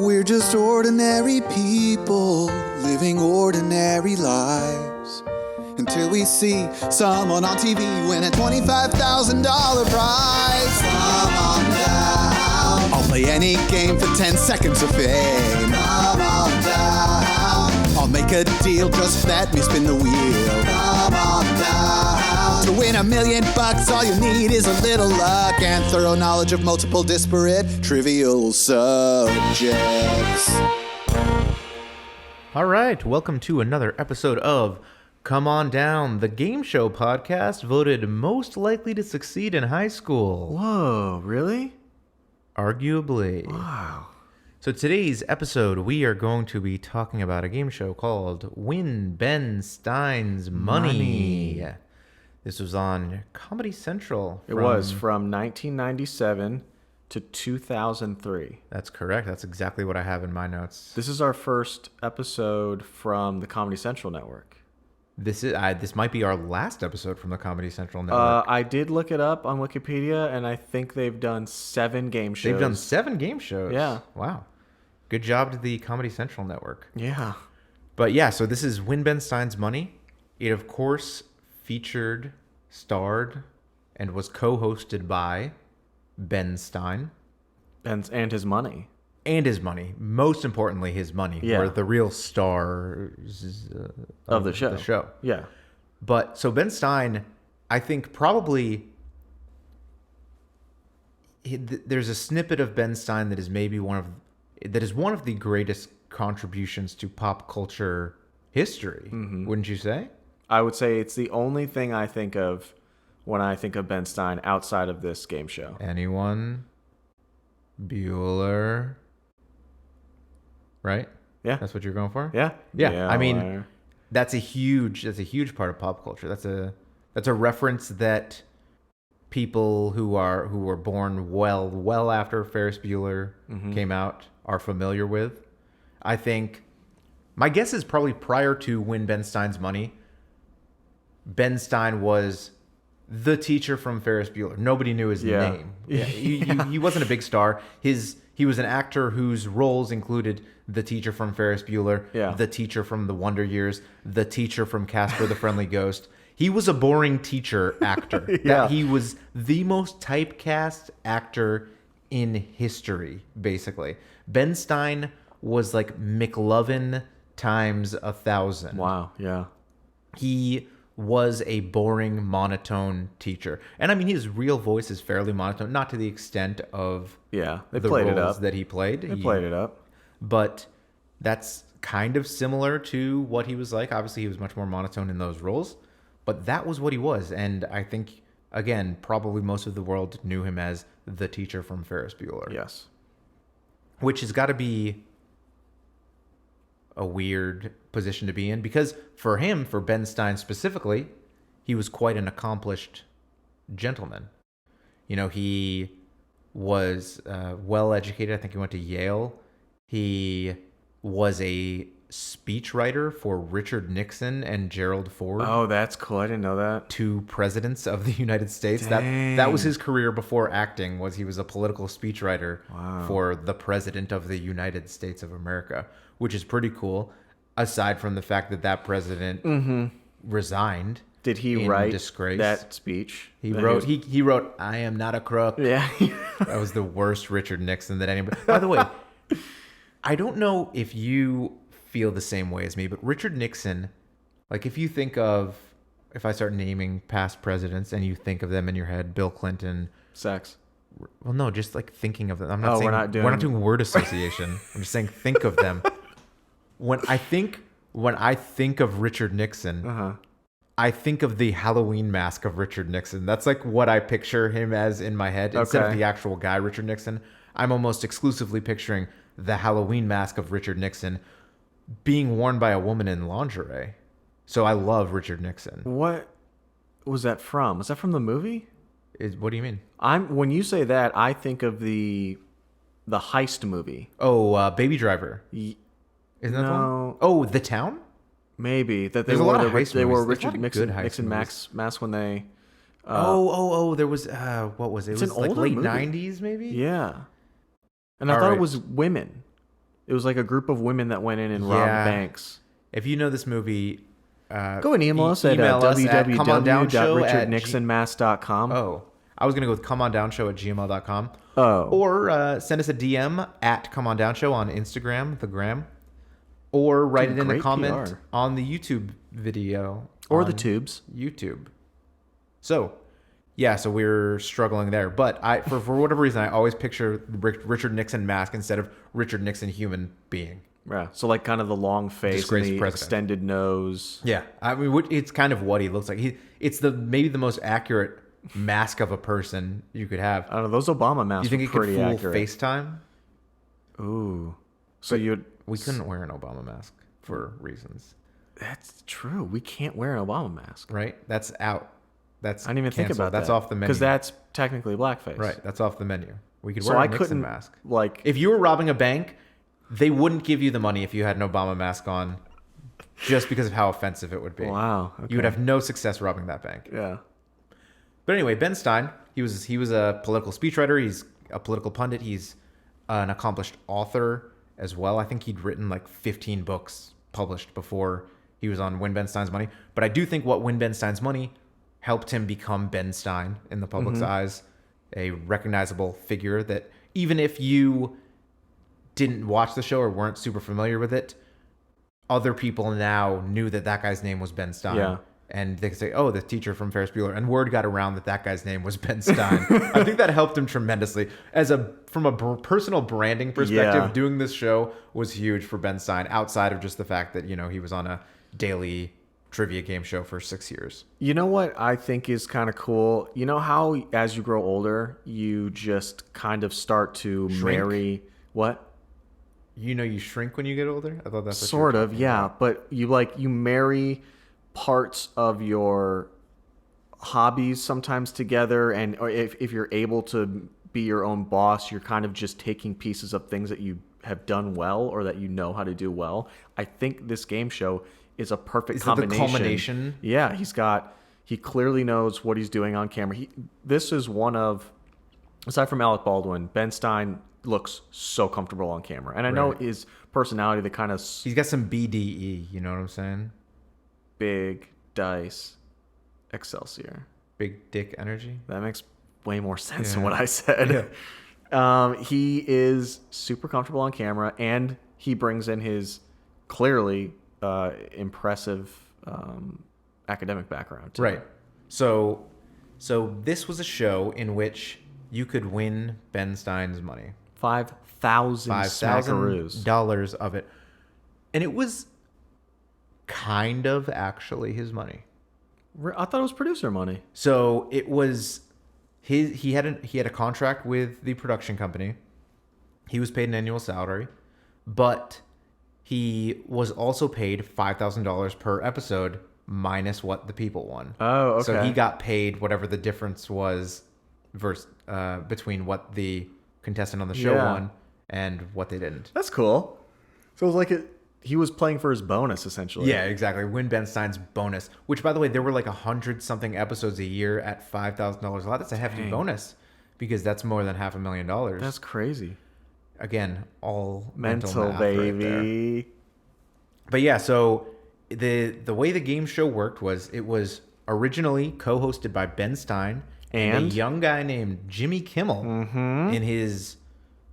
We're just ordinary people living ordinary lives until we see someone on TV win a $25,000 prize. Come on down. I'll play any game for 10 seconds of fame. Come on down. I'll make a deal, just let me spin the wheel. Come on down. To win $1 million, all you need is a little luck and thorough knowledge of multiple disparate trivial subjects. All right, welcome to another episode of Come On Down, the game show podcast voted most likely to succeed in high school. Whoa, really? Arguably. Wow. So today's episode, we are going to be talking about a game show called Win Ben Stein's Money. This was on Comedy Central. It was from 1997 to 2003. That's correct. That's exactly what I have in my notes. This is our first episode from the Comedy Central network. This might be our last episode from the Comedy Central network. I did look it up on Wikipedia, and I think they've done 7 game shows. They've done 7 game shows. Yeah. Wow. Good job to the Comedy Central network. Yeah. But yeah, so this is Win Ben Stein's Money. It, of course, featured, starred, and was co-hosted by Ben Stein. And his money. And his money. Most importantly, his money. Yeah. Were the real stars of the show. Yeah. But so Ben Stein, I think probably there's a snippet of Ben Stein that is maybe one of the greatest contributions to pop culture history. Mm-hmm. Wouldn't you say? I would say it's the only thing I think of when I think of Ben Stein outside of this game show. Anyone? Bueller? Right? Yeah. That's what you're going for? Yeah. Yeah. I mean, that's a huge part of pop culture. That's a reference that people who were born well after Ferris Bueller came out are familiar with. I think my guess is probably prior to Win Ben Stein's Money, Ben Stein was the teacher from Ferris Bueller. Nobody knew his name. Yeah. He wasn't a big star. He was an actor whose roles included the teacher from Ferris Bueller, the teacher from The Wonder Years, the teacher from Casper the Friendly Ghost. He was a boring teacher actor. He was the most typecast actor in history, basically. Ben Stein was like McLovin times 1,000. Wow, yeah. He was a boring, monotone teacher. And I mean, his real voice is fairly monotone, not to the extent of the roles that he played. They played it up. But that's kind of similar to what he was like. Obviously, he was much more monotone in those roles. But that was what he was. And I think, again, probably most of the world knew him as the teacher from Ferris Bueller. Yes. Which has got to be a weird position to be in, because for Ben Stein specifically, he was quite an accomplished gentleman. You know, he was well educated. I think he went to Yale. He was a speechwriter for Richard Nixon and Gerald Ford. Oh, that's cool. I didn't know that. 2 presidents of the United States. Dang. That was his career before acting. He was a political speechwriter Wow. for the president of the United States of America, which is pretty cool. Aside from the fact that president resigned. Did he in write disgrace. that speech? He wrote, "I am not a crook." Yeah. That was the worst Richard Nixon that anybody. By the way, I don't know if you feel the same way as me, but Richard Nixon, like if I start naming past presidents and you think of them in your head, Bill Clinton, Sex. Well, no, just like thinking of them. I'm not saying we're not doing word association. I'm just saying think of them. When I think of Richard Nixon, I think of the Halloween mask of Richard Nixon. That's like what I picture him as in my head. Instead of the actual guy, Richard Nixon, I'm almost exclusively picturing the Halloween mask of Richard Nixon being worn by a woman in lingerie. So I love Richard Nixon. What was that from? Was that from the movie? What do you mean? When you say that, I think of the heist movie. Oh, Baby Driver. Isn't that the one? Oh, The Town? Maybe that they wore Richard Nixon mask when they. There was what was it? It was an like older late movie. 90s, maybe. Yeah, and I thought it was women. It was like a group of women that went in and robbed banks. If you know this movie, go and email us at www.richardnixonmask.com. Oh, I was going to go with comeondownshow@gmail.com. Oh. Or send us a DM at comeondownshow on Instagram, the gram. Or write it in the comment PR. on the YouTube video. Or on the tubes. YouTube. So, yeah, so we're struggling there. But for whatever reason, I always picture Richard Nixon mask instead of Richard Nixon human being. Yeah. So like kind of the long face and Disgraced the president. extended nose. Yeah. I mean, it's kind of what he looks like. It's maybe the most accurate mask of a person you could have. I don't know. Those Obama masks You think were it could pretty fool accurate. FaceTime? Ooh. So We couldn't wear an Obama mask for reasons. That's true. We can't wear an Obama mask. Right? That's out. That's I didn't even think canceled. about that. That's off the menu. Because that's technically blackface. Right. That's off the menu. We could So wear a I Nixon couldn't mask. like If you were robbing a bank, they wouldn't give you the money if you had an Obama mask on, just because of how offensive it would be. Wow. You would have no success robbing that bank. Yeah. But anyway, Ben Stein, he was a political speechwriter. He's a political pundit. He's an accomplished author as well. I think he'd written like 15 books published before he was on Win Ben Stein's Money. But I do think what Win Ben Stein's Money helped him become Ben Stein in the public's eyes, a recognizable figure that even if you didn't watch the show or weren't super familiar with it, other people now knew that guy's name was Ben Stein. Yeah. And they could say, oh, the teacher from Ferris Bueller. And word got around that guy's name was Ben Stein. I think that helped him tremendously. From a personal branding perspective, Yeah. doing this show was huge for Ben Stein, outside of just the fact that, he was on a daily trivia game show for 6 years. You know what I think is kind of cool? You know how as you grow older, you just kind of start to marry what? You shrink when you get older? I thought that's what Sort of, yeah. But you marry parts of your hobbies sometimes together, and or if you're able to be your own boss, you're kind of just taking pieces of things that you have done well or that you know how to do well. I think this game show is a perfect Is it the combination. culmination? Yeah, he clearly knows what he's doing on camera. This is one of, aside from Alec Baldwin, Ben Stein looks so comfortable on camera. And I know Right. his personality, the kind of He's got some BDE, you know what I'm saying? big dice Excelsior. Big dick energy. That makes way more sense than Yeah. what I said. He is super comfortable on camera, and he brings in his clearly impressive academic background too. Right. So this was a show in which you could win Ben Stein's money. 5,000 smackaroos. $5,000 of it. And it was kind of actually his money. I thought it was producer money. So it was he had a contract with the production company. He was paid an annual salary, but he was also paid $5,000 per episode minus what the people won. Oh, okay. So he got paid whatever the difference was between what the contestant on the show Yeah. won and what they didn't. That's cool. So it was like he was playing for his bonus, essentially. Yeah, exactly. Win Ben Stein's bonus, which, by the way, there were like 100-something episodes a year at $5,000 a lot. That's a hefty bonus because that's more than $500,000. That's crazy. Again, all Mental math right there. baby. But yeah, so the way the game show worked was it was originally co-hosted by Ben Stein and a young guy named Jimmy Kimmel in his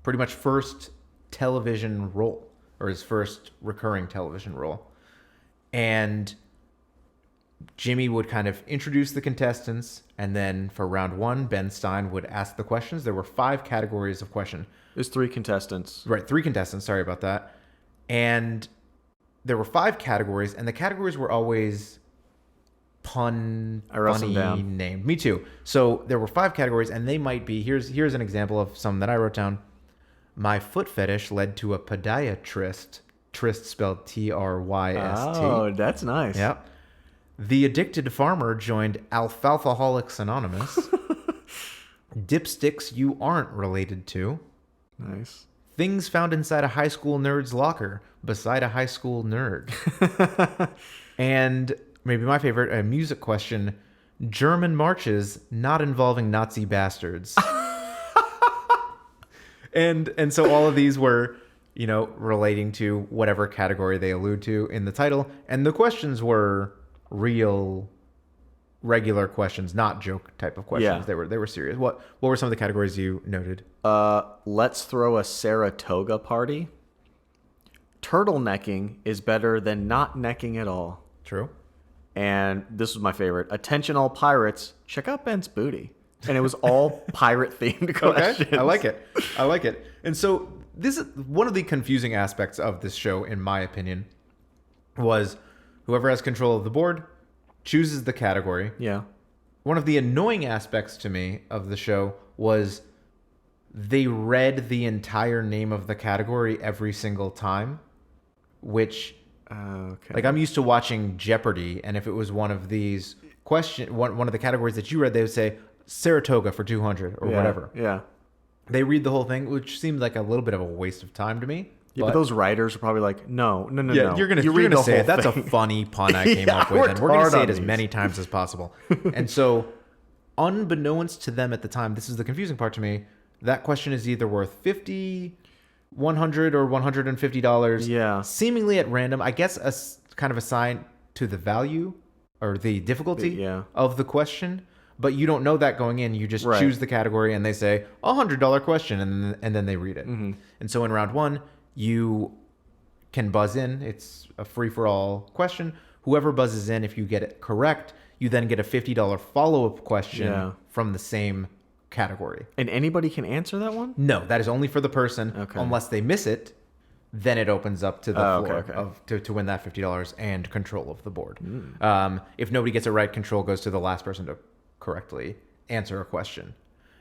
pretty much first television role, or his first recurring television role. And Jimmy would kind of introduce the contestants, and then for round one, Ben Stein would ask the questions. There were 5 categories of question. There's 3 contestants. Right, 3 contestants, sorry about that. And there were 5 categories, and the categories were always funny named. Me too. So there were 5 categories, and they might be, here's an example of some that I wrote down. My foot fetish led to a podiatrist, tryst spelled Tryst. Oh, that's nice. Yep. The addicted farmer joined Alfalfaholics Anonymous. Dipsticks you aren't related to. Nice. Things found inside a high school nerd's locker beside a high school nerd. And maybe my favorite, a music question. German marches not involving Nazi bastards. And so all of these were, relating to whatever category they allude to in the title. And the questions were real, regular questions, not joke type of questions. Yeah. They were serious. What were some of the categories you noted? Let's throw a Saratoga party. Turtlenecking is better than not necking at all. True. And this was my favorite. Attention all pirates, check out Ben's booty. And it was all pirate themed questions. Okay, I like it. And so this is one of the confusing aspects of this show, in my opinion, was whoever has control of the board chooses the category. Yeah. One of the annoying aspects to me of the show was they read the entire name of the category every single time, which Okay. like I'm used to watching Jeopardy, and if it was one of these one of the categories that you read, they would say Saratoga for 200 or whatever. Yeah. They read the whole thing, which seemed like a little bit of a waste of time to me. Yeah, but those writers are probably like, no. Yeah, you're gonna say it. That's a funny pun I came up with, and we're gonna say it as many times as possible. And so, unbeknownst to them at the time, this is the confusing part to me. That question is either worth $50, $100, or $150. Yeah. Seemingly at random. I guess kind of assigned to the value or the difficulty of the question. But you don't know that going in. You just choose the category, and they say $100 question, and then they read it. Mm-hmm. And so in round one, you can buzz in. It's a free-for-all question. Whoever buzzes in, if you get it correct, you then get a $50 follow-up question from the same category. And anybody can answer that one? No, that is only for the person. Unless they miss it, then it opens up to the floor to win that $50 and control of the board. If nobody gets it right, control goes to the last person to correctly answer a question.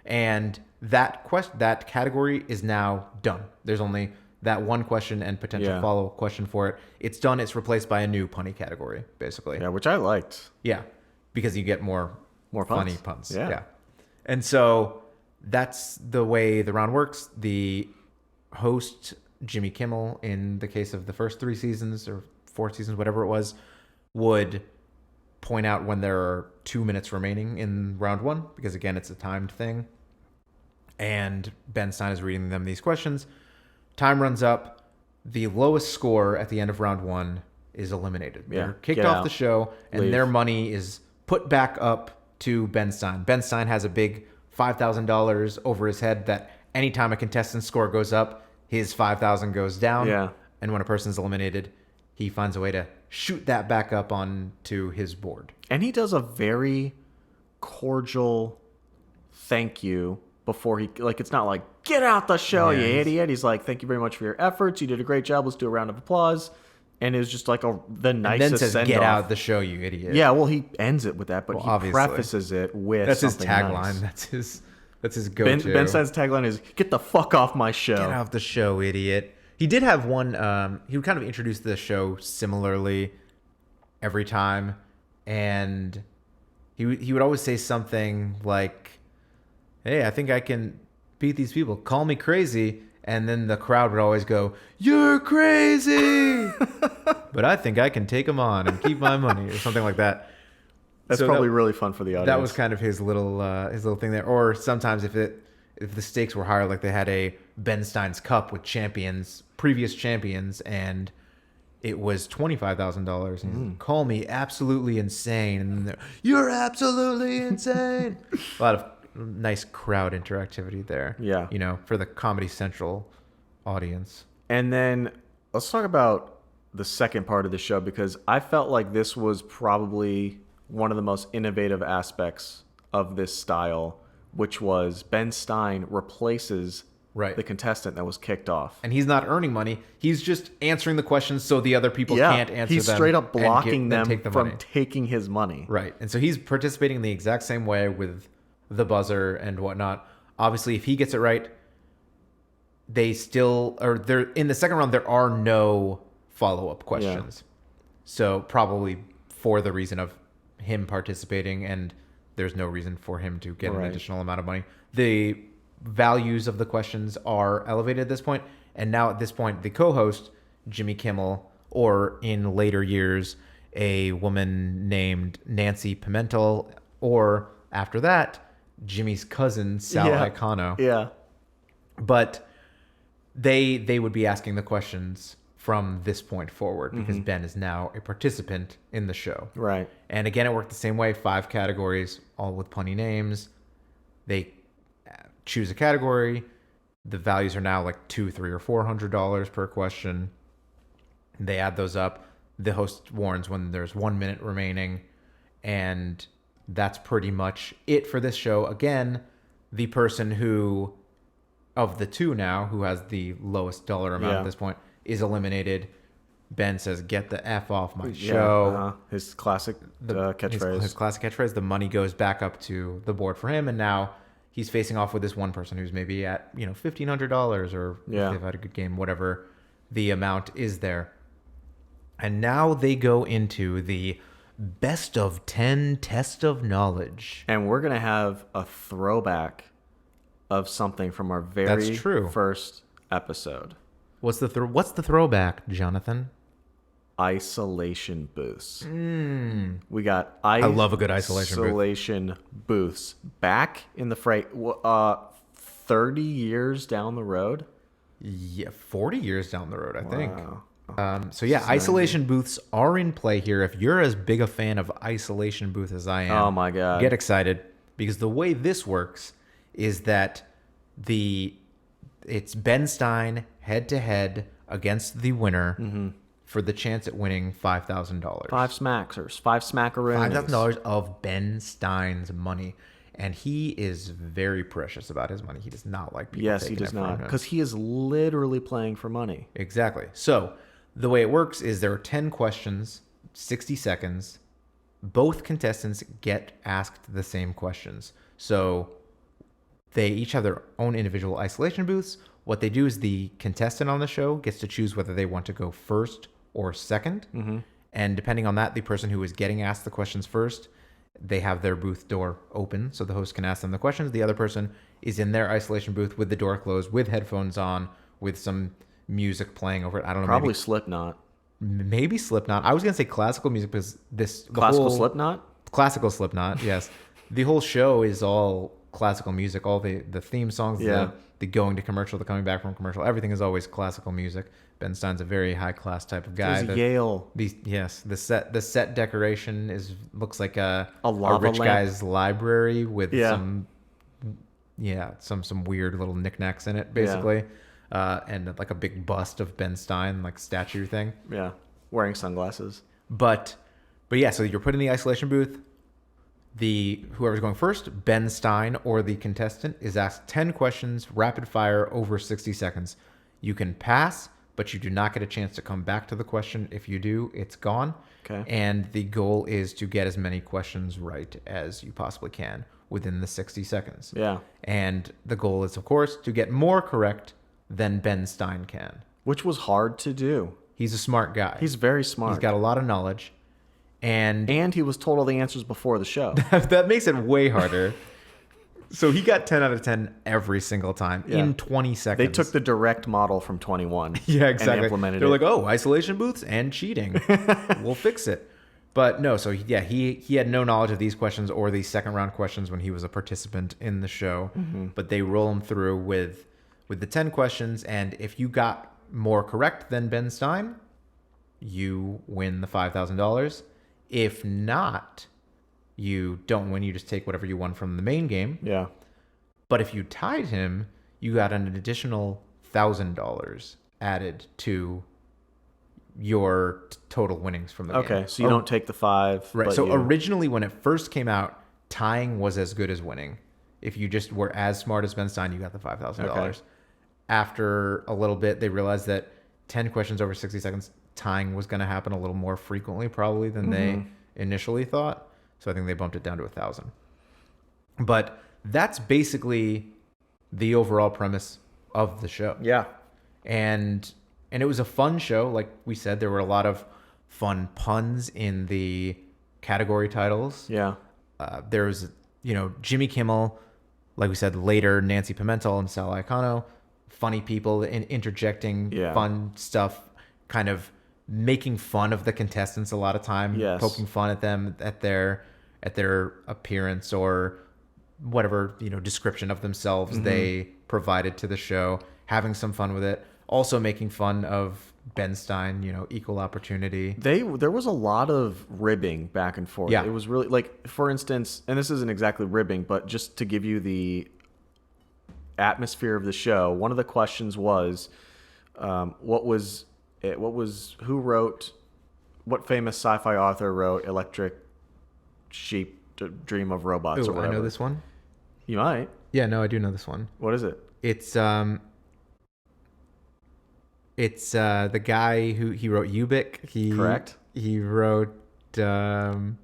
And that category is now done. There's only that one question and potential follow-up question for it. It's done. It's replaced by a new punny category, basically. Yeah, which I liked. Yeah, because you get more puns. funny puns. Yeah. And so that's the way the round works. The host, Jimmy Kimmel, in the case of the first 3 seasons or 4 seasons, whatever it was, would point out when there are 2 minutes remaining in round one, because again, it's a timed thing. And Ben Stein is reading them these questions. Time runs up. The lowest score at the end of round one is eliminated. They're kicked off the show, and their money is put back up to Ben Stein. Ben Stein has a big $5,000 over his head that anytime a contestant's score goes up, his $5,000 goes down. Yeah. And when a person's eliminated, he finds a way to shoot that back up onto his board. And he does a very cordial thank you before he, like, it's not like, get out the show, you idiot. He's like, thank you very much for your efforts. You did a great job. Let's do a round of applause. And it was just like the nicest and then says, send-off. Get out the show, you idiot. Yeah, well, he ends it with that, but he obviously prefaces it with that's his something tagline. nice. That's his go-to. Ben Stein's tagline is, get the fuck off my show. Get off the show, idiot. He did have one, he would kind of introduce the show similarly every time. And he would always say something like, hey, I think I can beat these people. Call me crazy. And then the crowd would always go, you're crazy. But I think I can take them on and keep my money, or something like that. That's probably really fun for the audience. That was kind of his little thing there. Or sometimes if the stakes were higher, like they had a Ben Stein's Cup with previous champions, and it was $25,000. And call me absolutely insane. And you're absolutely insane. A lot of nice crowd interactivity there. Yeah. For the Comedy Central audience. And then let's talk about the second part of the show, because I felt like this was probably one of the most innovative aspects of this style, which was Ben Stein replaces the contestant that was kicked off. And he's not earning money. He's just answering the questions so the other people can't answer them. He's straight up blocking them take the from money. taking his money. Right. And so he's participating in the exact same way with the buzzer and whatnot. Obviously, if he gets it right, they're in the second round, there are no follow-up questions. So probably for the reason of him participating, and there's no reason for him to get an additional amount of money. The values of the questions are elevated at this point. And now at this point, the co-host, Jimmy Kimmel, or in later years, a woman named Nancy Pimentel, or after that, Jimmy's cousin, Sal Icano. Yeah. But they would be asking the questions from this point forward because Ben is now a participant in the show. Right. And again, it worked the same way. 5 categories, all with punny names. They choose a category. The values are now like $200, $300, or $400 per question. They add those up. The host warns when there's 1 minute remaining, and that's pretty much it for this show. Again, the person who, of the two now, who has the lowest dollar amount at this point, is eliminated. Ben says, "Get the F off my show." His classic catchphrase. His classic catchphrase. The money goes back up to the board for him, and now he's facing off with this one person who's maybe at $1,500 or if they've had a good game, whatever the amount is there. And now they go into the best of 10 test of knowledge. And we're going to have a throwback of something from our very first episode. What's the throwback, Jonathan? Isolation booths. We got I love a good isolation booths. Back in the fray, 30 years down the road? Yeah, 40 years down the road, I think. So yeah, isolation booths are in play here. If you're as big a fan of isolation booth as I am, oh my God, get excited, because the way this works is that it's Ben Stein head to head against the winner for the chance at winning $5,000. Five smackaroonies. $5,000 of Ben Stein's money. And he is very precious about his money. He does not like people Yes, taking he does it from not. him. Because he is literally playing for money. Exactly. So the way it works is there are 10 questions, 60 seconds. Both contestants get asked the same questions. So they each have their own individual isolation booths. What they do is the contestant on the show gets to choose whether they want to go first or second. And depending on that, the person who is getting asked the questions first, they have their booth door open so the host can ask them the questions. The other person is in their isolation booth with the door closed, with headphones on, with some music playing over it. I don't know. Probably Slipknot. Maybe Slipknot. I was going to say classical music because Slipknot? Classical Slipknot, yes. The whole show is all classical music. All the theme songs, the going to commercial, the coming back from commercial, everything is always classical music. Ben Stein's a very high class type of guy. There's Yale. The set decoration looks like a rich lamp. guy's library with some weird little knickknacks in it, basically. And like a big bust of Ben Stein, like statue thing. Yeah, wearing sunglasses. But yeah, so you're put in the isolation booth. Whoever's going first, Ben Stein or the contestant, is asked 10 questions, rapid fire, over 60 seconds. You can pass, but you do not get a chance to come back to the question. If you do, it's gone. Okay. And the goal is to get as many questions right as you possibly can within the 60 seconds. Yeah. And the goal is, of course, to get more correct than Ben Stein can. Which was hard to do. He's a smart guy. He's very smart. He's got a lot of knowledge. And he was told all the answers before the show. That makes it way harder. So he got 10 out of 10 every single time in 20 seconds. They took the direct model from 21 yeah, exactly. and implemented They're like, oh, isolation booths and cheating. We'll fix it. But no, so yeah, he had no knowledge of these questions or these second round questions when he was a participant in the show. But they roll him through with the 10 questions. And if you got more correct than Ben Stein, you win the $5,000. If not, you don't win. You just take whatever you won from the main game. Yeah. But if you tied him, you got an additional $1,000 added to your total winnings from the game. Okay, so you don't take the 5. Right. But So originally, when it first came out, tying was as good as winning. If you just were as smart as Ben Stein, you got the $5,000. Okay. After a little bit, they realized that 10 questions over 60 seconds, tying was going to happen a little more frequently probably than they initially thought. So I think they bumped it down to 1,000. But that's basically the overall premise of the show. Yeah. And it was a fun show. Like we said, there were a lot of fun puns in the category titles. Yeah. There's, Jimmy Kimmel, like we said, later Nancy Pimentel and Sal Iacono, funny people interjecting fun stuff, kind of making fun of the contestants a lot of time, poking fun at them at their appearance or whatever description of themselves they provided to the show, having some fun with it, also making fun of Ben Stein, equal opportunity. There was a lot of ribbing back and forth. Yeah. It was really like, for instance, and this isn't exactly ribbing, but just to give you the atmosphere of the show, one of the questions was, what famous sci-fi author wrote Electric Sheep Dream of Robots or Ooh, whatever? I know this one. You might. Yeah, no, I do know this one. What is it? It's the guy who he wrote Ubik. Correct. He wrote Philip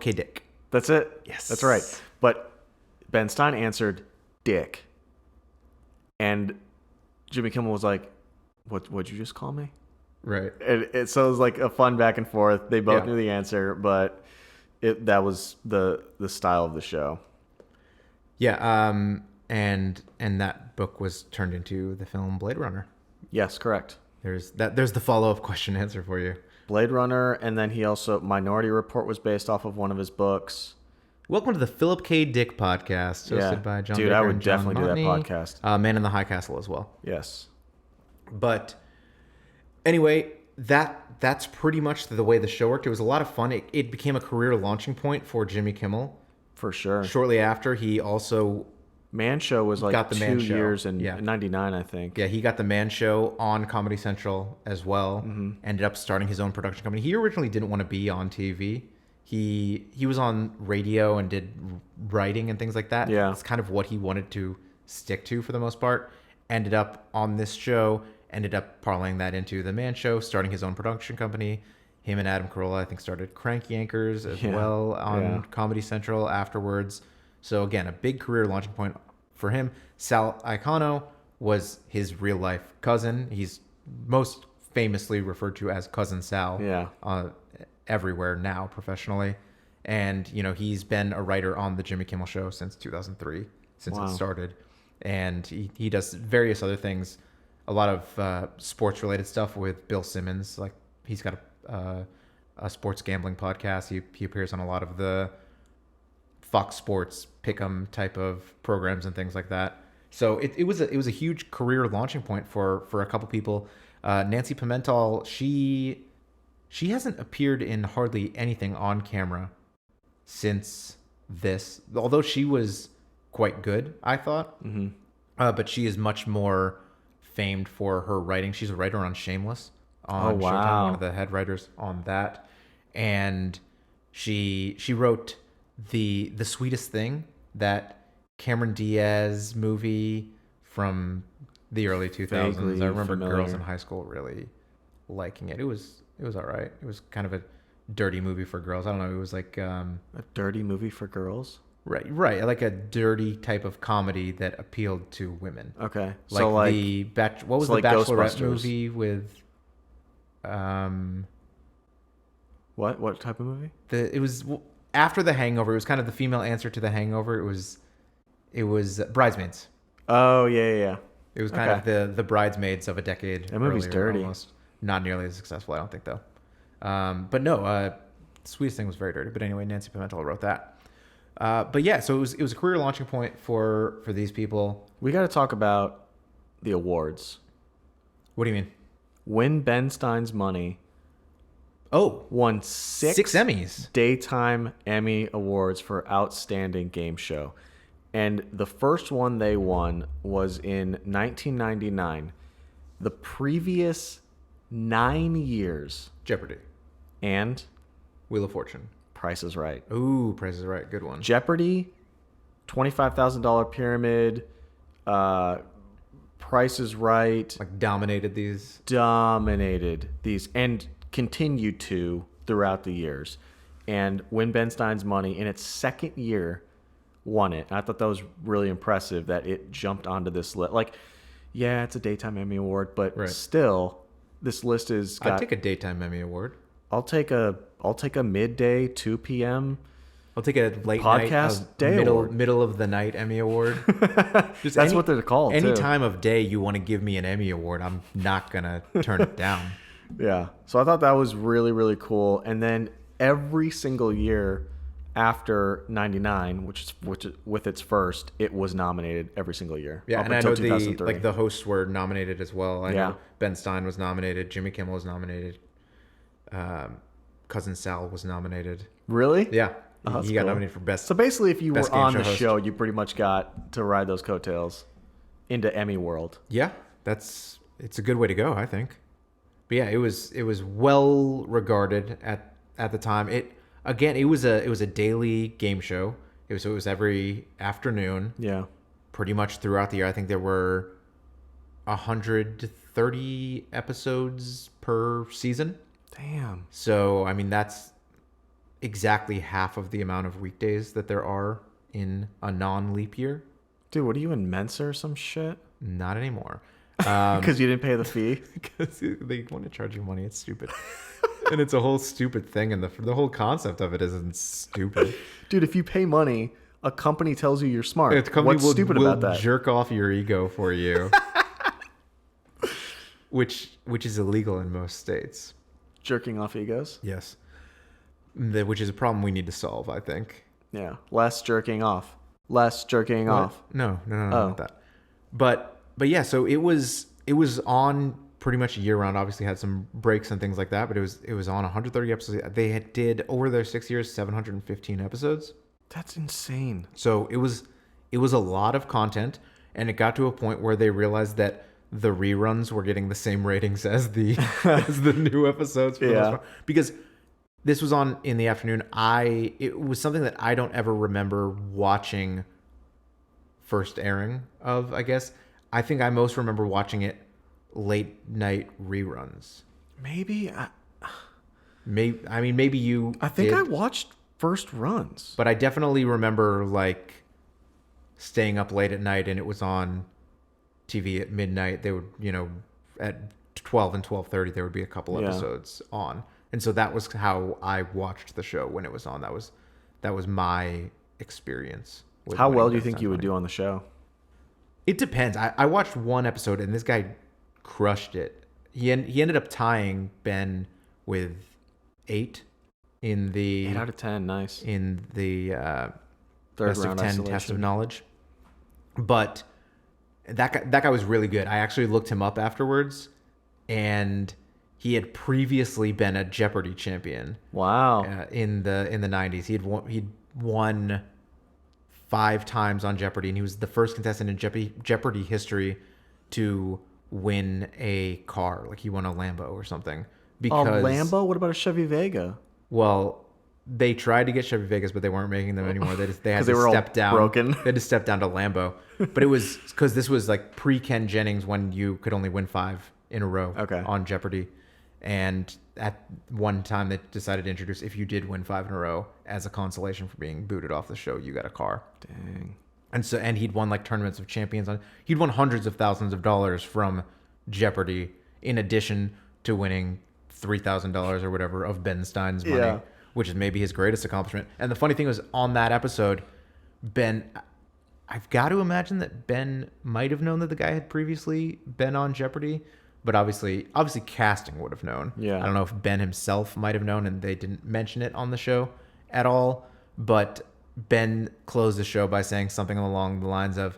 K. Dick. That's it. Yes. That's right. But Ben Stein answered Dick. And Jimmy Kimmel was like, what'd you just call me? Right. So it was like a fun back and forth. They both Yeah. knew the answer, but that was the style of the show. Yeah. And that book was turned into the film Blade Runner. Yes, correct. There's the follow-up question answer for you. Blade Runner, and then he also Minority Report was based off of one of his books. Welcome to the Philip K. Dick podcast, hosted by John Dude, Baker I would and John definitely do that Montney. podcast. Man in the High Castle as well. Yes. But anyway, that's pretty much the way the show worked. It was a lot of fun. It became a career launching point for Jimmy Kimmel. For sure. Shortly after, he also Man Show was like got the 2 Man Show. years in Yeah. 99, I think. he got the Man Show on Comedy Central as well. Mm-hmm. Ended up starting his own production company. He originally didn't want to be on TV. He was on radio and did writing and things like that. Yeah. It's kind of what he wanted to stick to for the most part. Ended up on this show. Ended up parlaying that into the Man Show, starting his own production company. Him and Adam Carolla, I think, started Cranky Anchors as well on Comedy Central afterwards. So again, a big career launching point for him. Sal Iacono was his real life cousin. He's most famously referred to as Cousin Sal. Everywhere now professionally, and he's been a writer on the Jimmy Kimmel Show since 2003, since it started, and he does various other things, a lot of sports related stuff with Bill Simmons. Like he's got a sports gambling podcast. He appears on a lot of the Fox Sports pick'em type of programs and things like that. So it was a huge career launching point for a couple people. Nancy Pimentel, she hasn't appeared in hardly anything on camera since this, although she was quite good, I thought. Mm-hmm. But she is much more famed for her writing. She's a writer on Shameless on Showtime, one of the head writers on that. And she wrote the Sweetest Thing, that Cameron Diaz movie from the early 2000s. Vaguely I remember familiar. girls in high school really liking it. It was all right. It was kind of a dirty movie for girls. I don't know. It was like A dirty movie for girls? right, like a dirty type of comedy that appealed to women. Okay. Like so like the what was so the like Bachelorette Ghostbusters. movie with what type of movie? it was after The Hangover. It was kind of the female answer to The Hangover. It was Bridesmaids. Oh, yeah. It was kind of the Bridesmaids of a decade. That movie's earlier, dirty. Almost. Not nearly as successful, I don't think, though. But no, Sweetest Thing was very dirty. But anyway, Nancy Pimentel wrote that. But yeah, so it was a career launching point for these people. We got to talk about the awards. What do you mean? When Ben Stein's Money Oh, won six Emmys. Daytime Emmy Awards for Outstanding Game Show. And the first one they won was in 1999. The previous 9 years. Jeopardy. And Wheel of Fortune. Price is Right. Ooh, Price is Right. Good one. Jeopardy, $25,000 Pyramid, Price is Right. Like dominated these. Dominated these and continued to throughout the years. And When Ben Stein's Money, in its second year, won it. I thought that was really impressive that it jumped onto this list. Like, yeah, it's a Daytime Emmy Award, but still, this list is got... I'd take a Daytime Emmy Award. I'll take a midday 2 p.m. I'll take a late podcast night, day award. middle of the night Emmy Award. Just That's what they're called. Any too. time of day you want to give me an Emmy Award, I'm not gonna turn it down. Yeah. So I thought that was really, really cool. And then every single year after 99, which with its first, it was nominated every single year. Yeah, up and I until know 2003. the hosts were nominated as well. I Yeah. know Ben Stein was nominated, Jimmy Kimmel was nominated, Cousin Sal was nominated. Really? Yeah, Oh, that's he got cool. nominated for best. So basically, if you Best were game on show the host. show, you pretty much got to ride those coattails into Emmy world. Yeah, it's a good way to go, I think. But yeah, it was well regarded at the time. It was a daily game show. It was every afternoon, Yeah. pretty much throughout the year. I think there were 130 episodes per season. Damn. So I mean that's exactly half of the amount of weekdays that there are in a non-leap year. Dude, what are you in Mensa or some shit? Not anymore. Because you didn't pay the fee? Because they want to charge you money. It's stupid. And it's a whole stupid thing. And the whole concept of it isn't stupid. Dude, if you pay money, a company tells you you're smart. The company What's stupid will about that? jerk off your ego for you. which is illegal in most states. Jerking off egos? Yes. Which is a problem we need to solve, I think. Yeah. Less jerking off. Less jerking What? off. No, Oh. not that. But yeah, so it was on pretty much year round. Obviously had some breaks and things like that, but it was on 130 episodes. They did over their 6 years 715 episodes. That's insane. So it was a lot of content, and it got to a point where they realized that the reruns were getting the same ratings as the as the new episodes for the most part. Because this was on in the afternoon. It was something that I don't ever remember watching first airing of, I guess. I think I most remember watching it late night reruns. Maybe. Maybe you I think did, I watched first runs. but I definitely remember like staying up late at night and it was on TV at midnight. They would, at 12 and 12:30 there would be a couple Yeah. episodes on. And so that was how I watched the show when it was on. That was my experience. with How winning well do you Best think Time you would Money. do on the show? It depends. I watched one episode and this guy crushed it. He ended up tying Ben with 8 in the 8 out of 10. Nice. in the Third best of round 10 test of isolation. knowledge. But that guy was really good. I actually looked him up afterwards, and he had previously been a Jeopardy champion Wow. in the 90s. He'd won 5 times on Jeopardy, and he was the first contestant in Jeopardy history to win a car. Like he won a Lambo or something. Because A Lambo? What about a Chevy Vega? well, they tried to get Chevy Vegas, but they weren't making them anymore. They had 'Cause they to were all step down. broken. They had to step down to Lambo. But it was because this was like pre-Ken Jennings when you could only win 5 in a row Okay. on Jeopardy. And at one time they decided to introduce if you did win 5 in a row as a consolation for being booted off the show, you got a car. Dang. And he'd won like tournaments of champions he'd won hundreds of thousands of dollars from Jeopardy in addition to winning $3,000 or whatever of Ben Stein's money, Yeah. which is maybe his greatest accomplishment. And the funny thing was on that episode, I've got to imagine that Ben might have known that the guy had previously been on Jeopardy, but obviously casting would have known. Yeah. I don't know if Ben himself might have known and they didn't mention it on the show at all, but Ben closed the show by saying something along the lines of,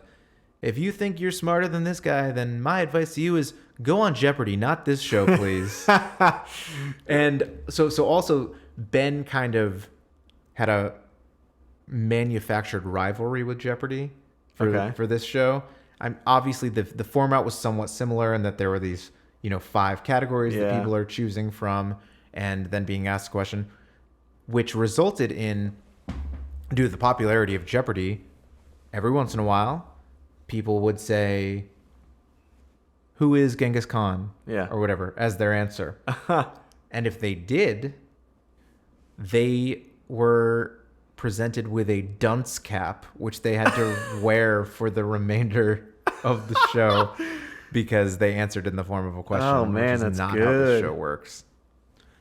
if you think you're smarter than this guy, then my advice to you is go on Jeopardy, not this show, please. And so also Ben kind of had a manufactured rivalry with Jeopardy for this show. Obviously the format was somewhat similar in that there were these 5 categories that Yeah. people are choosing from and then being asked a question, which resulted in, due to the popularity of Jeopardy, every once in a while people would say, who is Genghis Khan? Yeah. Or whatever as their answer. And if they did, they were presented with a dunce cap, which they had to wear for the remainder of the show because they answered in the form of a question. Oh, man, which is that's not how the good. show works.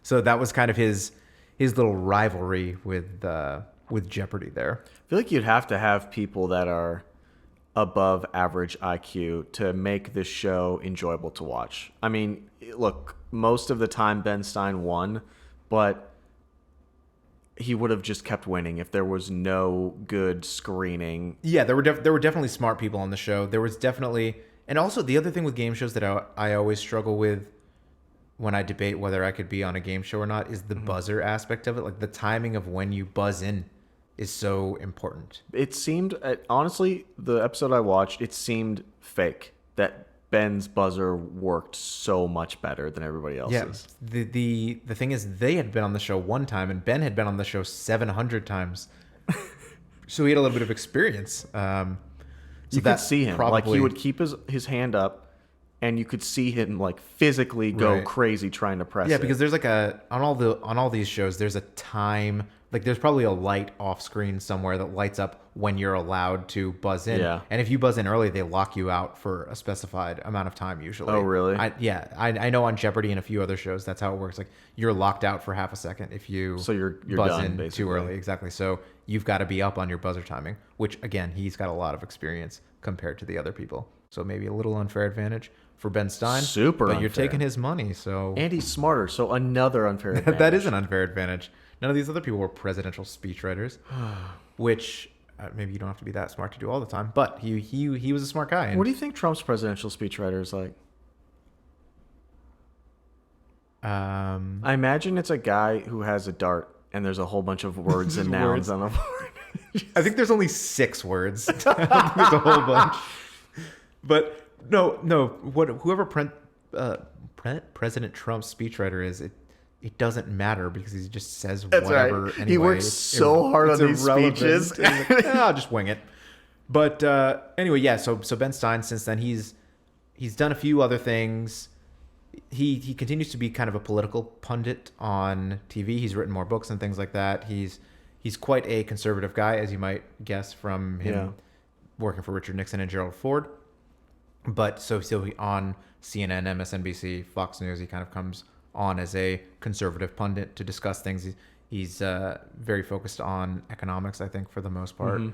So that was kind of his little rivalry with Jeopardy there. I feel like you'd have to have people that are above average IQ to make this show enjoyable to watch. I mean, look, most of the time Ben Stein won, but he would have just kept winning if there was no good screening. Yeah, there were definitely smart people on the show. There was definitely, and also the other thing with game shows that I always struggle with when I debate whether I could be on a game show or not is the buzzer aspect of it. Like the timing of when you buzz in is so important. It seemed, honestly, the episode I watched, it seemed fake. That Ben's buzzer worked so much better than everybody else's. Yeah. The thing is, they had been on the show one time, and Ben had been on the show 700 times, so he had a little bit of experience. So you could see him probably, like he would keep his hand up, and you could see him like physically go crazy trying to press it. Yeah, because there's like on all these shows, there's a time. Like there's probably a light off screen somewhere that lights up when you're allowed to buzz in. Yeah. And if you buzz in early, they lock you out for a specified amount of time usually. Oh, really? I know on Jeopardy and a few other shows that's how it works. Like you're locked out for half a second if you you're buzz done, in basically. too early. Exactly. So you've got to be up on your buzzer timing, which again, he's got a lot of experience compared to the other people. So maybe a little unfair advantage for Ben Stein. Super But you're unfair. taking his money, so And he's smarter, so another unfair advantage. that is an unfair advantage. None of these other people were presidential speechwriters, which maybe you don't have to be that smart to do all the time. But he was a smart guy. And What do you think Trump's presidential speechwriter is like? I imagine it's a guy who has a dart and there's a whole bunch of words and nouns on the board. I think there's only 6 words. I don't think there's a whole bunch. But no. Whoever President Trump's speechwriter is, it doesn't matter because he just says whatever. Right. Anyway. He works so hard on these irrelevant. speeches. Like, I'll just wing it. But anyway, yeah. So Ben Stein, since then, he's done a few other things. He continues to be kind of a political pundit on TV. He's written more books and things like that. He's quite a conservative guy, as you might guess from him working for Richard Nixon and Gerald Ford. But so on CNN, MSNBC, Fox News, he kind of comes on as a conservative pundit to discuss things. He's very focused on economics, I think, for the most part. Mm-hmm.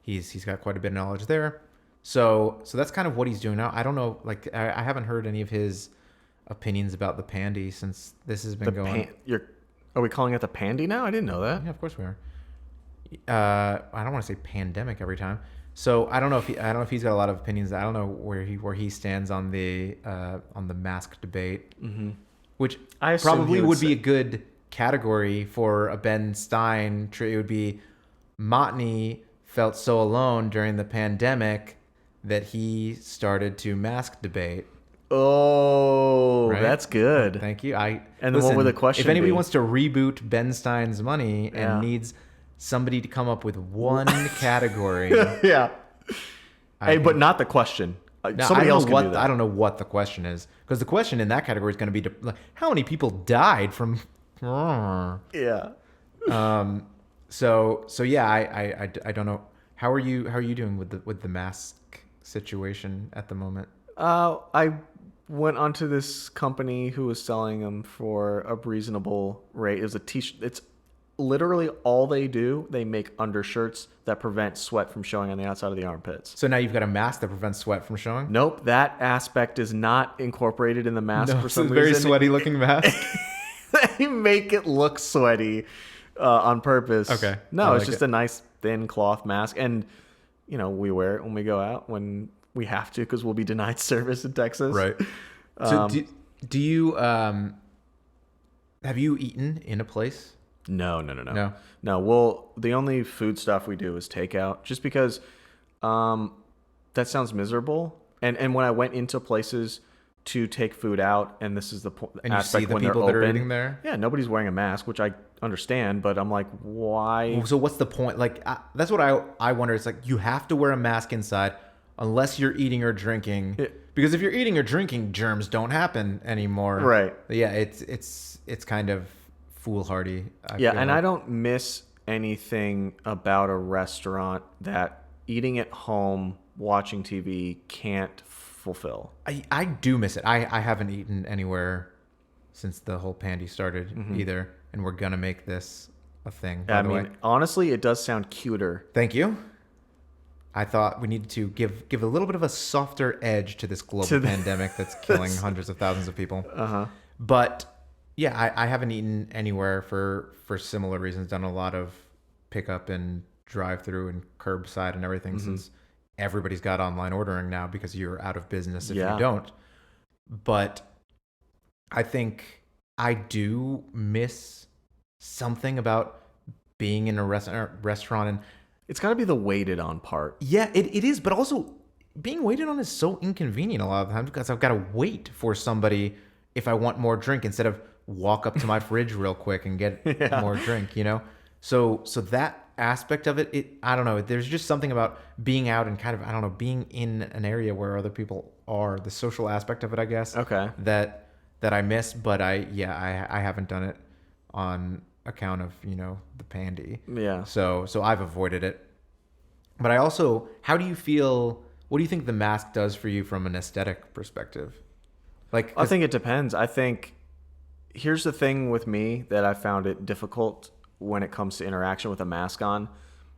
He's got quite a bit of knowledge there. So that's kind of what he's doing now. I don't know, like I haven't heard any of his opinions about the pandy since this has been going. Are we calling it the pandy now? I didn't know that. Yeah, of course we are. I don't want to say pandemic every time. So I don't know if he's got a lot of opinions. I don't know where he stands on the mask debate, which I assume probably he would would be say- a good category for a Ben Stein. It would be Motney felt so alone during the pandemic that he started to mask debate. Oh, Right? that's good. Thank you. And then what would the question If anybody be? wants to reboot Ben Stein's money and Yeah. needs somebody to come up with one category, Yeah. Hey, think- but not the question. Now, Somebody else can what do that. I don't know what the question is, because the question in that category is going to be like, how many people died from. Yeah. So yeah, I don't know. How are you doing with the mask situation at the moment? I went onto this company who was selling them for a reasonable rate. It was a t-shirt. It's literally all they do. They make undershirts that prevent sweat from showing on the outside of the armpits. So now you've got a mask that prevents sweat from showing. Nope, that aspect is not incorporated in the mask for It's some a very reason. sweaty looking mask. They make it look sweaty on purpose. Okay, No, I it's like just it. a nice thin cloth mask, and we wear it when we go out when we have to because we'll be denied service in Texas. Right. So do you have you eaten in a place? No. No. No. Well, the only food stuff we do is takeout, just because that sounds miserable. And when I went into places to take food out, and this is the And you aspect see the when they're people that are open, eating there? Yeah, nobody's wearing a mask, which I understand, but I'm like, why? So what's the point? Like that's what I wonder. It's like you have to wear a mask inside unless you're eating or drinking. Because if you're eating or drinking, germs don't happen anymore. Right. Yeah, it's kind of foolhardy. Yeah, feel and like. I don't miss anything about a restaurant that eating at home, watching TV can't fulfill. I do miss it. I haven't eaten anywhere since the whole pandy started either, and we're gonna make this a thing. By I the mean, way. honestly, it does sound cuter. Thank you. I thought we needed to give a little bit of a softer edge to this global pandemic that's killing hundreds of thousands of people. Uh-huh. But Yeah, I haven't eaten anywhere for similar reasons. Done a lot of pickup and drive-through and curbside and everything since everybody's got online ordering now because you're out of business if you don't. But I think I do miss something about being in a restaurant and It's got to be the waited on part. yeah, it is, but also being waited on is so inconvenient a lot of the time because I've got to wait for somebody if I want more drink instead of walk up to my fridge real quick and get more drink, you know? So that aspect of it, I don't know. There's just something about being out and kind of, I don't know, being in an area where other people are, the social aspect of it, I guess. Okay. That I miss, but I haven't done it on account of, you know, the pandy. Yeah. So I've avoided it. But I also, what do you think the mask does for you from an aesthetic perspective? Like, I think it depends. I think here's the thing with me that I found it difficult when it comes to interaction with a mask on.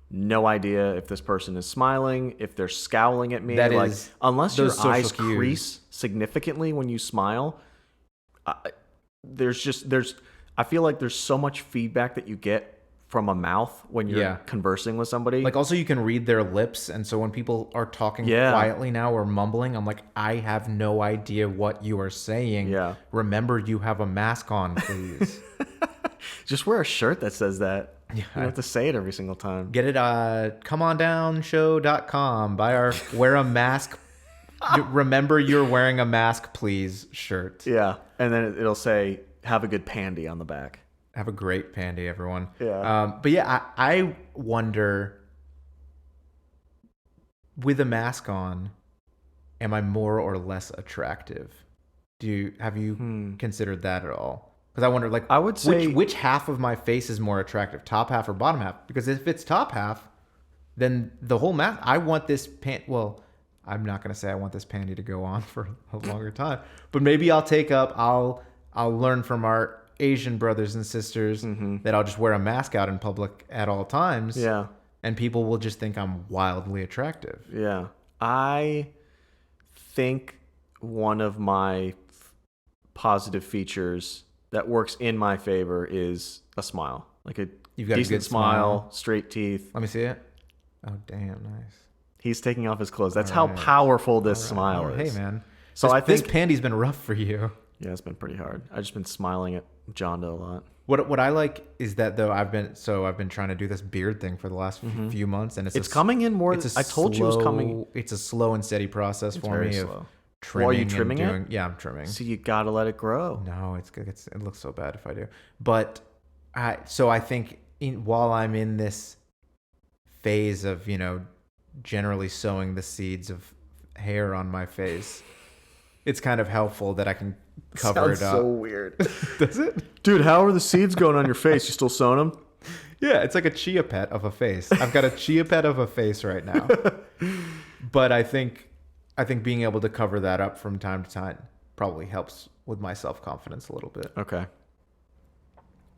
No idea if this person is smiling, if they're scowling at me. That like, is unless your those social eyes cues. crease significantly when you smile, I feel like there's so much feedback that you get from a mouth when you're conversing with somebody. like also you can read their lips, and so when people are talking quietly now or mumbling, I'm like, I have no idea what you are saying. Yeah. Remember, you have a mask on, please. Just wear a shirt that says that. You don't have to say it every single time. Get it comeondownshow.com. Buy our wear a mask. Remember you're wearing a mask, please shirt. Yeah. And then it'll say, have a good pandy on the back. Have a great pandy, everyone. Yeah. But yeah, I wonder, with a mask on, am I more or less attractive? Have you considered that at all? Because I wonder, like, I would say which half of my face is more attractive, top half or bottom half? Because if it's top half, then the whole mask. I want this Well, I'm not gonna say I want this panty to go on for a longer time, but maybe I'll learn from our Asian brothers and sisters that I'll just wear a mask out in public at all times. Yeah. And people will just think I'm wildly attractive. Yeah. I think one of my positive features that works in my favor is a smile. Like You've got a decent good smile. straight teeth. Let me see it. Oh, damn, nice. He's taking off his clothes. That's how powerful this smile is. Hey, man. So I think this panty's been rough for you. Yeah, it's been pretty hard. I've just been smiling at Jonda a lot. What I like is that though I've been trying to do this beard thing for the last few months, and it's coming in more. I told you it was coming. It's a slow and steady process for me slow. of trimming. Well, are you trimming it? Yeah, I'm trimming. So you gotta let it grow. No, it's good. It looks so bad if I do. But I think while I'm in this phase of, you know, generally sowing the seeds of hair on my face, it's kind of helpful that I can cover it up. So weird. Does it? Dude, how are the seeds going on your face? You still sewing them? Yeah, it's like a chia pet of a face. I've got a chia pet of a face right now. But I think being able to cover that up from time to time probably helps with my self-confidence a little bit. Okay.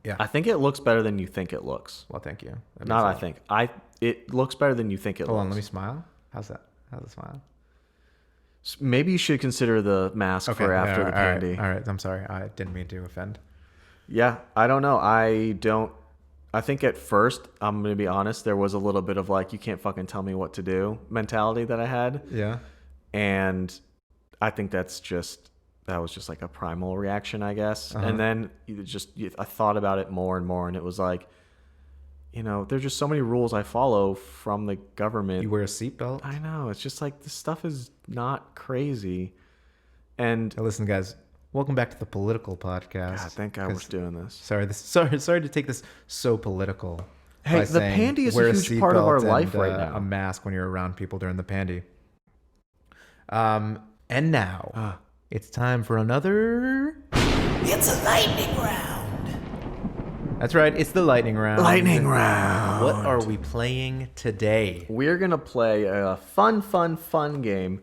Yeah. I think it looks better than you think it looks. Well, thank you. Not I think. It looks better than you think it looks. Hold on, let me smile. How's that? How's the smile? Maybe you should consider the mask for after the pandy. All right. I'm sorry. I didn't mean to offend. Yeah, I don't know. I think at first, I'm going to be honest, there was a little bit of like, you can't fucking tell me what to do mentality that I had. Yeah. And I think that was just like a primal reaction, I guess. And then I thought about it more and more, and it was like, you know, there's just so many rules I follow from the government. You wear a seatbelt. I know. It's just like, this stuff is not crazy. And Now listen, guys, welcome back to the political podcast. God, thank God we're doing this. Sorry to take this so political. Hey, the pandy is a huge part of our life right now. A mask when you're around people during the pandy. And now it's time for another. It's a lightning round. That's right. It's the lightning round. Lightning round. What are we playing today? We're going to play a fun game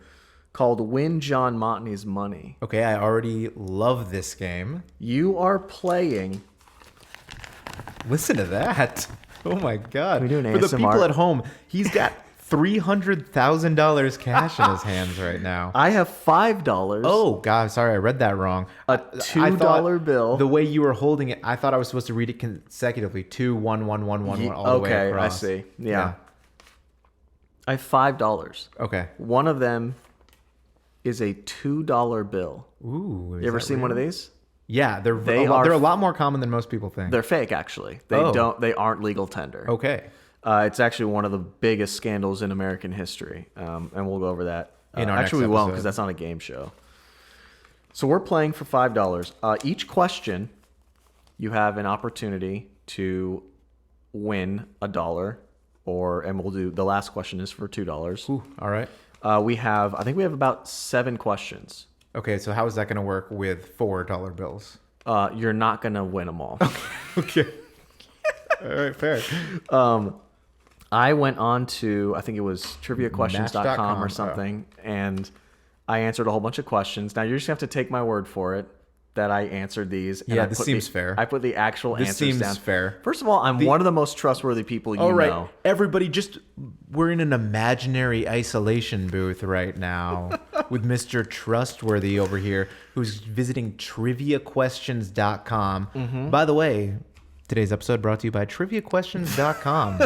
called Win John Motney's Money. Okay, I already love this game. You are playing... Listen to that. Oh my God. Can we do an For the ASMR? people at home, he's got $300,000 cash in his hands right now. I have $5. Oh God, sorry, I read that wrong. A I $2 thought bill. The way you were holding it, I thought I was supposed to read it consecutively. 2, 1, 1, 1, 1, 1, all the way Okay, I across. see. Yeah. I have $5. Okay. One of them is a $2 bill. Ooh. You ever seen one of these? Yeah, they're They they're a are- lot more common than most people think. They're fake, actually. Oh. They aren't legal tender. Okay. It's actually one of the biggest scandals in American history, and we'll go over that. In our actually, next we won't episode. because that's not a game show. So we're playing for $5. Each question, you have an opportunity to win $1, and we'll do the last question is for $2. Ooh, all right. I think we have about 7 questions. Okay, so how is that going to work with $4 bills? You're not gonna win them all. Okay. All right, fair. I went on to, I think it was triviaquestions.com Match.com, or something, and I answered a whole bunch of questions. Now, you're just going to have to take my word for it that I answered these. And Yeah, I this put seems fair. I put the actual This answers seems down. fair. First of all, I'm one of the most trustworthy people you All right, know. everybody, we're in an imaginary isolation booth right now with Mr. Trustworthy over here, who's visiting triviaquestions.com. Mm-hmm. By the way, today's episode brought to you by triviaquestions.com.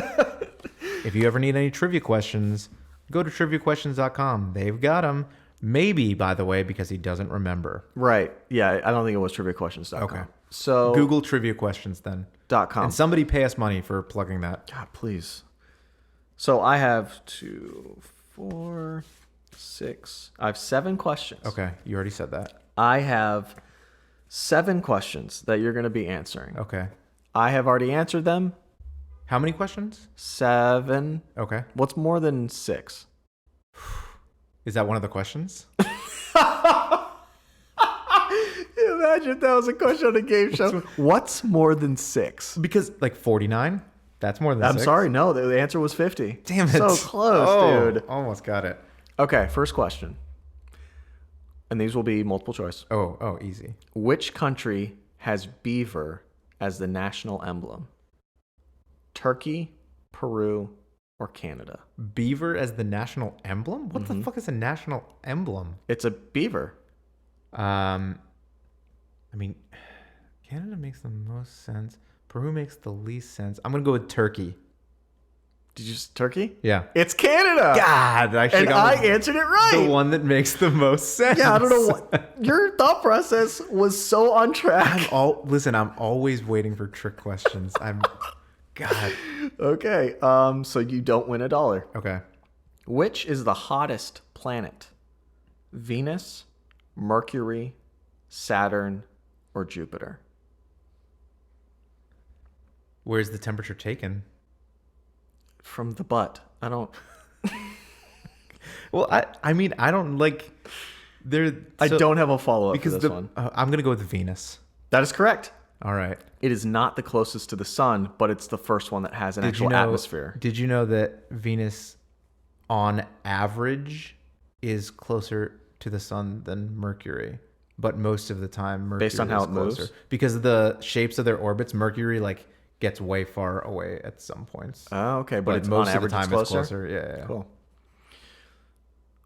If you ever need any trivia questions, go to triviaquestions.com. They've got them. Maybe, by the way, because he doesn't remember. Right. Yeah, I don't think it was triviaquestions.com. Okay. So Google trivia questions then. .com. And somebody pay us money for plugging that. God, please. So I have 2, 4, 6. I have 7 questions. Okay, you already said that. I have 7 questions that you're going to be answering. Okay. I have already answered them. How many questions? 7. Okay. What's more than 6? Is that one of the questions? Imagine if that was a question on a game show. What's more than 6? Because, like, 49? That's more than I'm 6. sorry, no. The answer was 50. Damn it. So close, Oh, dude. Almost got it. Okay, first question. And these will be multiple choice. Oh, easy. Which country has beaver as the national emblem? Turkey, Peru, or Canada? Beaver as the national emblem? What Mm-hmm. the fuck is a national emblem? It's a beaver. I mean, Canada makes the most sense. Peru makes the least sense. I'm gonna go with Turkey. Did you just Turkey? Yeah. It's Canada. God, I should And I answered it right. the one that makes the most sense. Yeah, I don't know what your thought process was so on track. Listen, I'm always waiting for trick questions. God. Okay, so you don't win $1. Okay. Which is the hottest planet? Venus, Mercury, Saturn, or Jupiter? Where's the temperature taken? From the butt. I don't. Well, I mean, I don't like. I don't have a follow up for because this one. I'm gonna go with Venus. That is correct. All right. It is not the closest to the sun, but it's the first one that has an actual atmosphere. Did you know that Venus, on average, is closer to the sun than Mercury? But most of the time, Mercury Based on how is it moves? closer. Because of the shapes of their orbits, Mercury gets way far away at some points. Oh, okay, but it's most on average of the time it's closer. Yeah. Cool.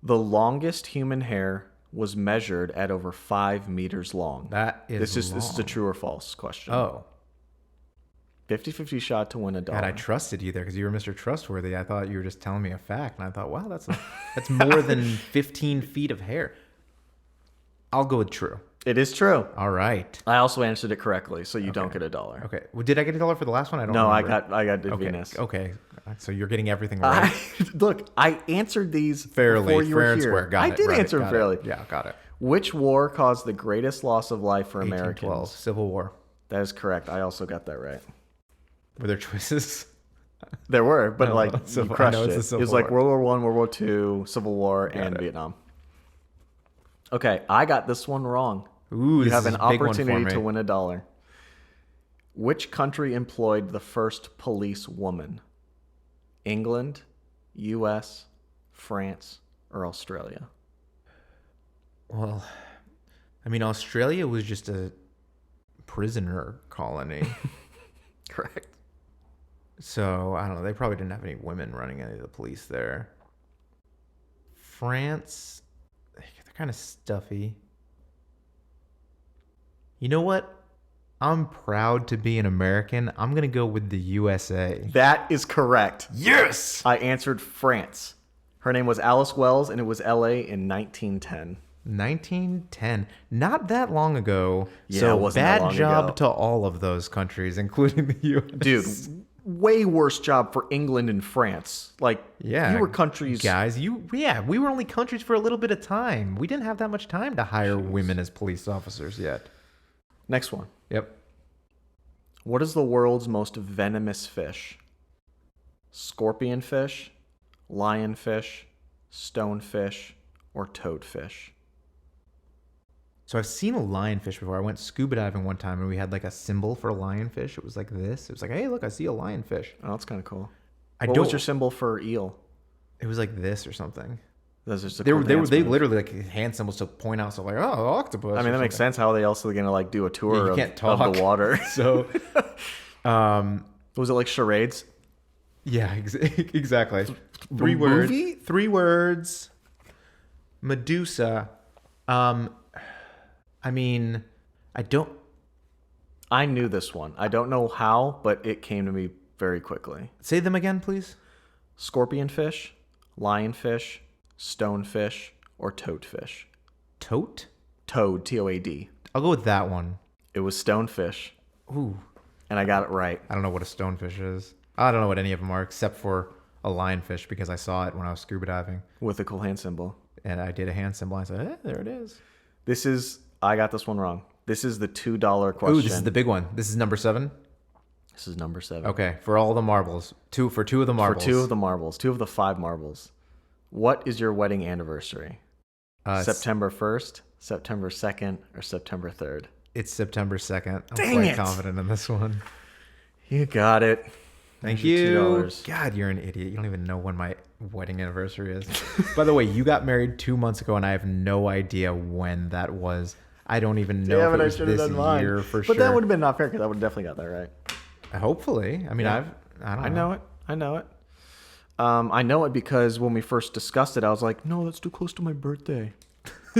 The longest human hair was measured at over 5 meters long. That is This is a long. true or false question. Oh, 50-50 shot to win $1. God, I trusted you there because you were Mr. Trustworthy. I thought you were just telling me a fact, and I thought, wow, that's more than 15 feet of hair. I'll go with true. It is true. All right. I also answered it correctly, so you don't get $1. Okay. Well, did I get $1 for the last one? I don't No, remember. I got the Okay. Venus. Okay. So you're getting everything right. Look, I answered these Fairly, before you fair were and here. square. Got I it. did Right, answer got them fairly. it. Yeah, got it. Which war caused the greatest loss of life for 1812, Americans? Civil War. That is correct. I also got that right. Were there choices? There were, but No, you I crushed know it. it's the It Civil was like War. World War I, World War II, Civil War, and it. Vietnam. Okay, I got this one wrong. Ooh, You this have is an a big one opportunity for to me. win $1. Which country employed the first police woman? England, U.S., France, or Australia? Well, I mean, Australia was just a prisoner colony. Correct. So, I don't know. They probably didn't have any women running any of the police there. France, they're kind of stuffy. You know what? I'm proud to be an American. I'm going to go with the USA. That is correct. Yes! I answered France. Her name was Alice Wells, and it was L.A. in 1910. 1910. Not that long ago. Yeah, so it wasn't that bad long job ago. to all of those countries, including the US. Dude, way worse job for England and France. Like, Yeah. you were countries. Guys, we were only countries for a little bit of time. We didn't have that much time to hire women as police officers yet. Next one. Yep. What is the world's most venomous fish? Scorpion fish, lionfish, stonefish, or toadfish? So I've seen a lionfish before. I went scuba diving one time and we had like a symbol for a lionfish. It was like this. It was like, hey, look, I see a lionfish. Oh, that's kind of cool. I What don't. was your symbol for eel? It was like this or something. Those are just a They cool dance move. literally like hand symbols to point out stuff like, oh, octopus. I mean, that makes sense. How are they also going to like do a tour You of, can't talk. of the water? So, Was it like charades? yeah, exactly. Three words. movie? 3 words. Medusa. I mean, I don't. I knew this one. I don't know how, but it came to me very quickly. Say them again, please. Scorpionfish, lionfish, stonefish, or toadfish? Tote? Toad, T-O-A-D. I'll go with that one. It was stonefish, Ooh, and I got it right. I don't know what a stonefish is. I don't know what any of them are except for a lionfish because I saw it when I was scuba diving With a cool hand symbol. and I did a hand symbol and I said, there it is. I got this one wrong. This is the $2 question. Ooh, this is the big one. This is number 7. This is number 7. Okay, for all the marbles. For 2 of the marbles. For 2 of the marbles. 2 of the 5 marbles. What is your wedding anniversary? September 1st, September 2nd, or September 3rd? It's September 2nd. I'm Dang quite it. confident in this one. You got it. Thank There's your you. $2. God, you're an idiot. You don't even know when my wedding anniversary is. By the way, you got married 2 months ago, and I have no idea when that was. I don't even know if it was this year for sure. But that would have been not fair because I would have definitely got that right. Hopefully. I mean, Yeah. I don't I know. know it. I know it. I know it because when we first discussed it, I was like, no, that's too close to my birthday.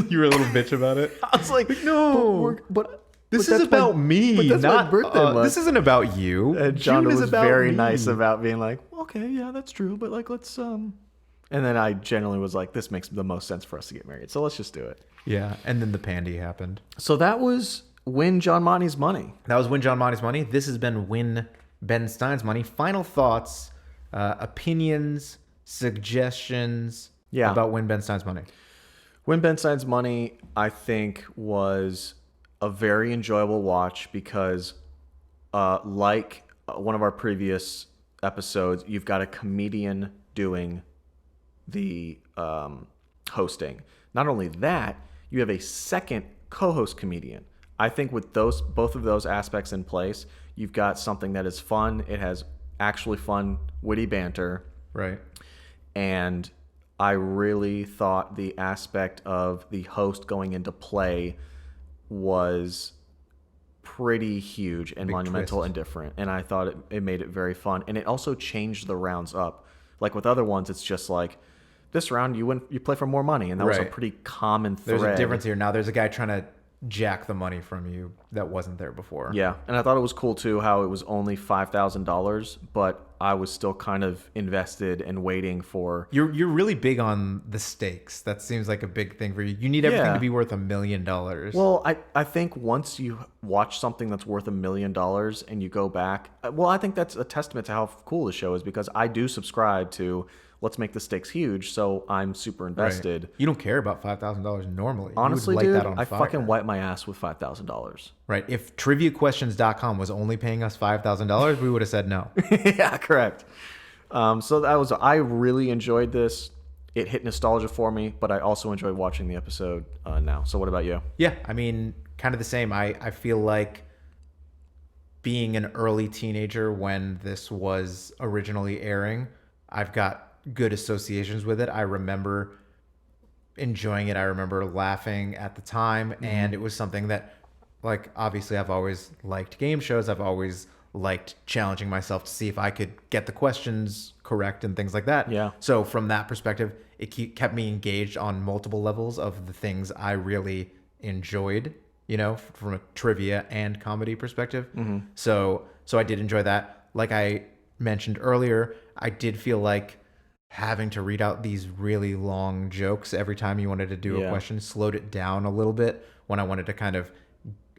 You were a little bitch about it. I was like, no. but This but is that's my- about me, but that's not my birthday month. This isn't about you. And John June is was about very me. nice about being like, okay, yeah, that's true, but like, let's And then I generally was like, this makes the most sense for us to get married, so let's just do it. Yeah, and then the pandy happened. So that was Win John Monty's Money. That was Win John Monty's Money. This has been Win Ben Stein's Money. Final thoughts, opinions, suggestions about Win Ben Stein's Money. Win Ben Stein's Money, I think, was a very enjoyable watch because, like one of our previous episodes, you've got a comedian doing the hosting. Not only that, you have a second co-host comedian. I think with both of those aspects in place, you've got something that is fun. It has actually fun, witty banter. Right. And I really thought the aspect of the host going into play was pretty huge and Big monumental twist. and different. And I thought it made it very fun. And it also changed the rounds up. Like with other ones, it's just like, this round you play for more money. And that was a Right. pretty common thread. There's a difference here. Now there's a guy trying to jack the money from you that wasn't there before. Yeah, and I thought it was cool too how it was only $5,000, but I was still kind of invested and waiting for. You're really big on the stakes. That seems like a big thing for you. You need everything Yeah. to be worth $1 million. Well, I think once you watch something that's worth $1 million and you go back, well, I think that's a testament to how cool the show is because I do subscribe to let's make the stakes huge, so I'm super invested. You don't care about $5,000 normally. Honestly, you would light dude, that on I fire. fucking wipe my ass with $5,000. Right. If triviaquestions.com was only paying us $5,000, we would have said no. Yeah, correct. So I really enjoyed this. It hit nostalgia for me, but I also enjoyed watching the episode now. So what about you? Yeah, I mean, kind of the same. I feel like being an early teenager when this was originally airing, I've got good associations with it. I remember enjoying it. I remember laughing at the time, and it was something that, like, obviously I've always liked game shows. I've always liked challenging myself to see if I could get the questions correct and things like that. Yeah. So from that perspective, it kept me engaged on multiple levels of the things I really enjoyed, you know, from a trivia and comedy perspective. So I did enjoy that. Like I mentioned earlier, I did feel like having to read out these really long jokes every time you wanted to do a question slowed it down a little bit when I wanted to kind of,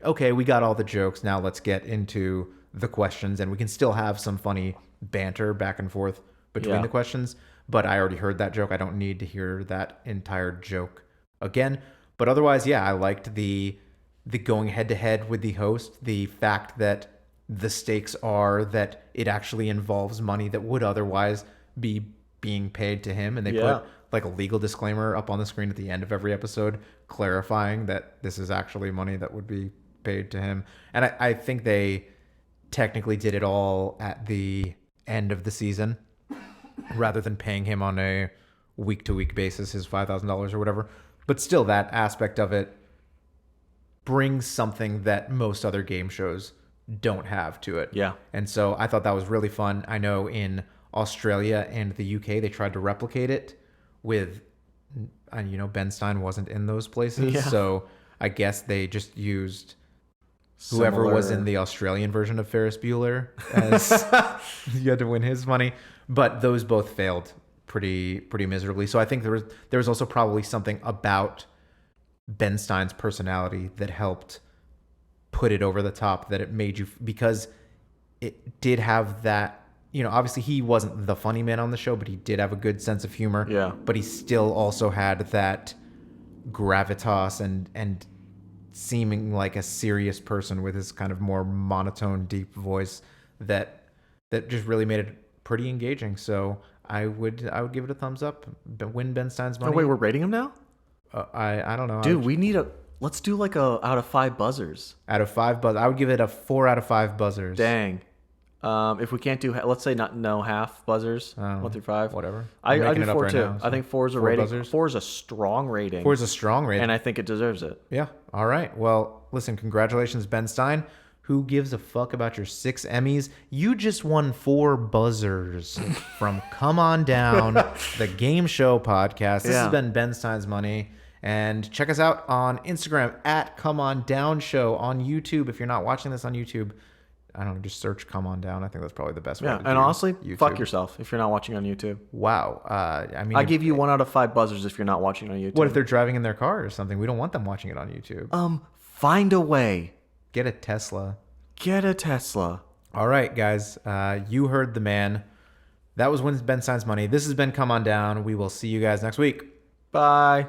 okay, we got all the jokes. Now let's get into the questions, and we can still have some funny banter back and forth between the questions. But I already heard that joke. I don't need to hear that entire joke again. But otherwise, yeah, I liked the going head to head with the host, the fact that the stakes are that it actually involves money that would otherwise be being paid to him, and they put like a legal disclaimer up on the screen at the end of every episode clarifying that this is actually money that would be paid to him. And I think they technically did it all at the end of the season rather than paying him on a week-to-week basis, his $5,000 or whatever. But still, that aspect of it brings something that most other game shows don't have to it. Yeah. And so I thought that was really fun. I know in Australia and the UK, they tried to replicate it with, and you know, Ben Stein wasn't in those places. Yeah. So I guess they just used whoever was in the Australian version of Ferris Bueller as you had to win his money. But those both failed pretty miserably. So I think there was also probably something about Ben Stein's personality that helped put it over the top, that it made you, because it did have that, you know, obviously he wasn't the funny man on the show, but he did have a good sense of humor. Yeah. But he still also had that gravitas and seeming like a serious person with his kind of more monotone, deep voice that just really made it pretty engaging. So I would give it a thumbs up. Win Ben Stein's money. Oh wait, we're rating him now? I don't know. Dude, let's do like a out of 5 buzzers. Out of 5 buzzers, I would give it a 4 out of 5 buzzers. Dang. If we can't do, let's say no half buzzers, 1 through 5. Whatever. I I'm do making it up 4 right too. now, so I think 4 is a 4 rating. buzzers? 4 is a strong rating. 4 is a strong rating. And I think it deserves it. Yeah. All right. Well, listen, congratulations, Ben Stein. Who gives a fuck about your 6 Emmys? You just won 4 buzzers from Come On Down, the game show podcast. This has been Ben Stein's Money. And check us out on Instagram at Come On Down Show, on YouTube. If you're not watching this on YouTube, I don't know, just search Come On Down. I think that's probably the best way to do it. And honestly, YouTube. fuck yourself if you're not watching on YouTube. Wow. I mean, I give you 1 out of 5 buzzers if you're not watching on YouTube. what if they're driving in their car or something? We don't want them watching it on YouTube. Find a way. Get a Tesla. Get a Tesla. All right, guys. You heard the man. That was Win Ben Stein's Money. This has been Come On Down. We will see you guys next week. Bye.